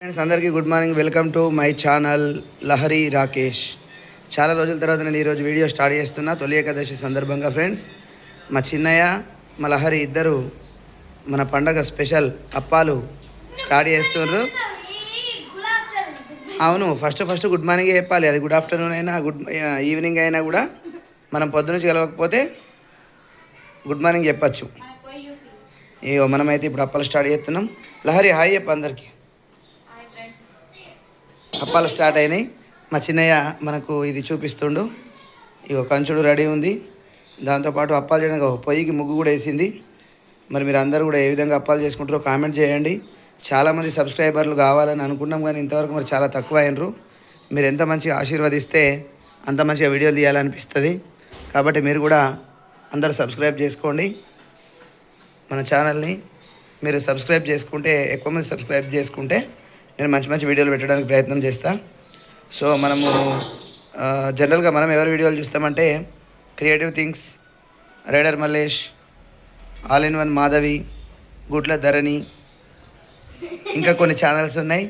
Friends అందరికీ good morning. Welcome to my channel Lahari Rakesh. చాలా రోజుల తర్వాత నేను ఈరోజు వీడియో స్టార్ట్ చేస్తున్నా, తొలి ఏకాదశి సందర్భంగా. ఫ్రెండ్స్, మా చిన్నయ్య మా లహరి ఇద్దరు మన పండగ స్పెషల్ అప్పాలు స్టార్ట్ చేస్తున్నారు. అవును, ఫస్ట్ గుడ్ మార్నింగ్ చెప్పాలి. అది గుడ్ ఆఫ్టర్నూన్ అయినా ఈవినింగ్ అయినా కూడా మనం పొద్దునుంచి కలవకపోతే గుడ్ మార్నింగ్ చెప్పచ్చు. ఇగో మనమైతే ఇప్పుడు అప్పాలు స్టార్ట్ చేస్తున్నాం. లహరి హాయ్ చెప్పు అందరికీ. అప్పాలు స్టార్ట్ అయినాయి. మా చిన్నయ్య మనకు ఇది చూపిస్తుండు. ఇగో కంచుడు రెడీ ఉంది. దాంతోపాటు అప్పాలు చేయడానికి పొయ్యికి ముగ్గు కూడా వేసింది. మరి మీరు అందరూ కూడా ఏ విధంగా అప్పాలు చేసుకుంటారో కామెంట్ చేయండి. చాలామంది సబ్స్క్రైబర్లు కావాలని అనుకున్నాం, కానీ ఇంతవరకు మరి చాలా తక్కువ అయినరు. మీరు ఎంత మంచిగా ఆశీర్వదిస్తే అంత మంచిగా వీడియోలు తీయాలనిపిస్తుంది. కాబట్టి మీరు కూడా అందరూ సబ్స్క్రైబ్ చేసుకోండి. మన ఛానల్ని మీరు సబ్స్క్రైబ్ చేసుకుంటే, ఎక్కువ మంది సబ్స్క్రైబ్ చేసుకుంటే నేను మంచి మంచి వీడియోలు పెట్టడానికి ప్రయత్నం చేస్తాను. సో మనము జనరల్గా మనం ఎవరి వీడియోలు చూస్తామంటే creative things, rider Mallesh, all in one Madhavi, Gutla Dharani, ఇంకా కొన్ని ఛానల్స్ ఉన్నాయి.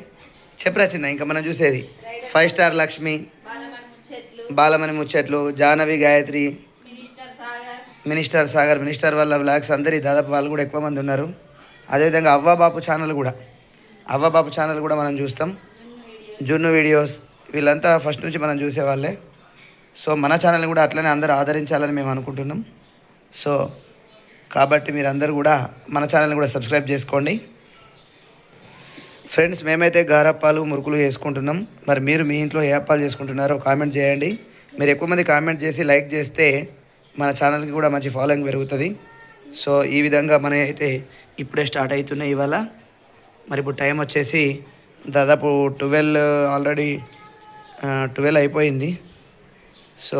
చెప్పరా చిన్న. ఇంకా మనం చూసేది 5 స్టార్ లక్ష్మి, బాలమణి ముచ్చట్లు, జాహ్నవి గాయత్రి, మినిస్టర్ సాగర్, మినిస్టర్ వాళ్ళ వ్లాగ్స్ అందరి దాదాపు వాళ్ళు కూడా ఎక్కువ మంది ఉన్నారు. అదేవిధంగా అవ్వాబాపు ఛానల్ కూడా మనం చూస్తాం. జున్ను వీడియోస్, వీళ్ళంతా ఫస్ట్ నుంచి మనం చూసేవాళ్ళే. సో మన ఛానల్ని కూడా అట్లనే అందరూ ఆదరించాలని మేము అనుకుంటున్నాం. సో కాబట్టి మీరందరూ కూడా మన ఛానల్ని కూడా సబ్స్క్రైబ్ చేసుకోండి. ఫ్రెండ్స్, మేమైతే గారప్పాలు మురుకులు చేసుకుంటున్నాం. మరి మీరు మీ ఇంట్లో ఏ అప్పాలు చేసుకుంటున్నారో కామెంట్ చేయండి. మీరు ఎక్కువ మంది కామెంట్ చేసి లైక్ చేస్తే మన ఛానల్కి కూడా మంచి ఫాలోయింగ్ పెరుగుతుంది. సో ఈ విధంగా మన అయితే ఇప్పుడే స్టార్ట్ అవుతున్నాయి ఇవాళ. మరి ఇప్పుడు టైం వచ్చేసి దాదాపు 12 ఆల్రెడీ 12 అయిపోయింది. సో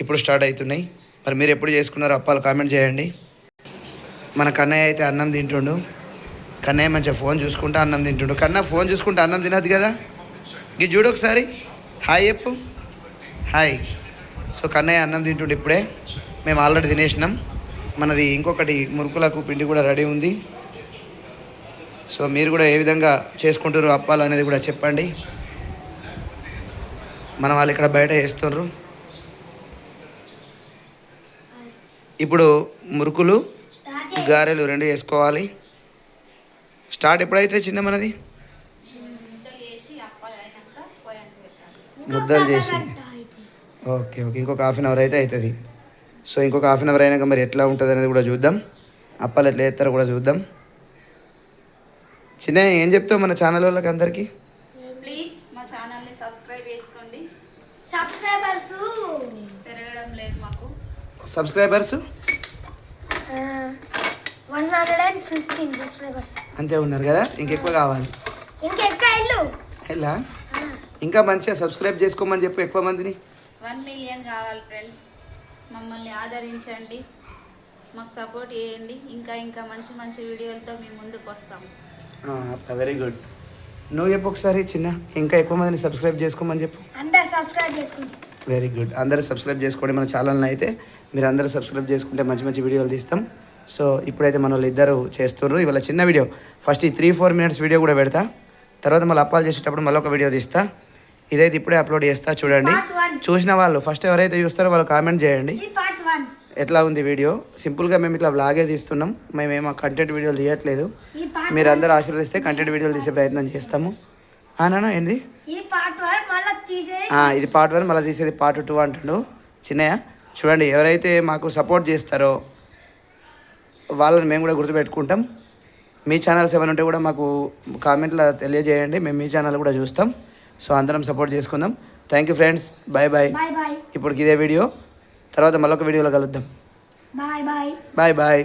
ఇప్పుడు స్టార్ట్ అవుతున్నాయి. మరి మీరు ఎప్పుడు చేసుకున్నారో అప్పాలు కామెంట్ చేయండి. మన కన్నయ్య అయితే అన్నం తింటుండు. కన్నయ్య మంచిగా ఫోన్ చూసుకుంటూ అన్నం తింటుండు. కన్నా ఫోన్ చూసుకుంటూ అన్నం తినదు కదా. ఇది చూడు ఒకసారి. హాయ్ చెప్పు. హాయ్. సో కన్నయ్య అన్నం తింటుండు ఇప్పుడే. మేము ఆల్రెడీ తినేసినాం. మనది ఇంకొకటి మురుకులకు పిండి కూడా రెడీ ఉంది. సో మీరు కూడా ఏ విధంగా చేసుకుంటారు అప్పాలు అనేది కూడా చెప్పండి. మన వాళ్ళు ఇక్కడ బయట వేస్తున్నారు. ఇప్పుడు మురుకులు గారెలు 2 వేసుకోవాలి. స్టార్ట్ ఎప్పుడైతే చిన్న మనది ముద్దలు చేసి ఓకే ఇంకొక హాఫ్ అన్ అవర్ అయితే అవుతుంది. సో ఇంకొక హాఫ్ అన్ అవర్ అయినాక మరి ఎట్లా ఉంటుంది అనేది కూడా చూద్దాం. అప్పాలు ఎట్లా చేస్తారో కూడా చూద్దాం. చిన్న ఏం చెప్తావు మన ఛానల్ వాళ్ళకి అందరికీ? ప్లీజ్ మా ఛానల్ని సబ్స్క్రైబ్ చేసుకోండి. సబ్స్క్రైబర్స్ పెరగడం లేదు మాకు. సబ్స్క్రైబర్స్ 115 సబ్స్క్రైబర్స్ అంతే ఉన్నారు కదా. ఇంకెక్కువ కావాలి. ఎలా ఇంకా మంచిగా సబ్స్క్రైబ్ చేసుకోమని చెప్పు ఎక్కువ మందిని. 1 మిలియన్ కావాలి ఫ్రెండ్స్. మమ్మల్ని ఆదరించండి, మాకు సపోర్ట్ చేయండి. ఇంకా మంచి మంచి వీడియోలతో మేము ముందుకు వస్తాము. Very good. నువ్వు చెప్పు ఒకసారి చిన్న. ఇంకా ఎక్కువ మందిని సబ్స్క్రైబ్ చేసుకోమని చెప్పు. అందరూ సబ్స్క్రైబ్ చేసుకోండి. Very good. అందరూ సబ్స్క్రైబ్ చేసుకోండి మన ఛానల్ని. అయితే మీరు అందరూ సబ్స్క్రైబ్ చేసుకుంటే మంచి మంచి వీడియోలు తీస్తాం. సో ఇప్పుడైతే మన వాళ్ళు ఇద్దరు చేస్తున్నారు. ఇవాళ చిన్న వీడియో, ఫస్ట్ ఈ 3-4 మినిట్స్ వీడియో కూడా పెడతా. తర్వాత మళ్ళీ అప్పాలు చేసేటప్పుడు మళ్ళీ ఒక వీడియో తీస్తా. ఇదైతే ఇప్పుడే అప్లోడ్ చేస్తా, చూడండి. చూసిన వాళ్ళు ఫస్ట్ ఎవరైతే చూస్తారో వాళ్ళు కామెంట్ చేయండి ఎట్లా ఉంది వీడియో. సింపుల్గా మేము ఇట్లా వ్లాగే తీస్తున్నాం. మేమేమో కంటెంట్ వీడియోలు తీయట్లేదు. మీరు అందరూ ఆశీర్వదిస్తే కంటెంట్ వీడియోలు తీసే ప్రయత్నం చేస్తాము. నాన్న ఏంది ఇది పార్ట్ 1 మళ్ళీ తీసేది పార్ట్ 2 అంటుండు చిన్నయ్య. చూడండి, ఎవరైతే మాకు సపోర్ట్ చేస్తారో వాళ్ళని మేము కూడా గుర్తుపెట్టుకుంటాం. మీ ఛానల్స్ ఏమైనా ఉంటే కూడా మాకు కామెంట్లో తెలియజేయండి. మేము మీ ఛానల్ కూడా చూస్తాం. సో అందరం సపోర్ట్ చేసుకుందాం. Thank you friends. Bye bye. Bye bye. ఇప్పుడు ఇదే వీడియో, తర్వాత మళ్ళొక వీడియోలో కలుద్దాం. Bye bye. Bye bye.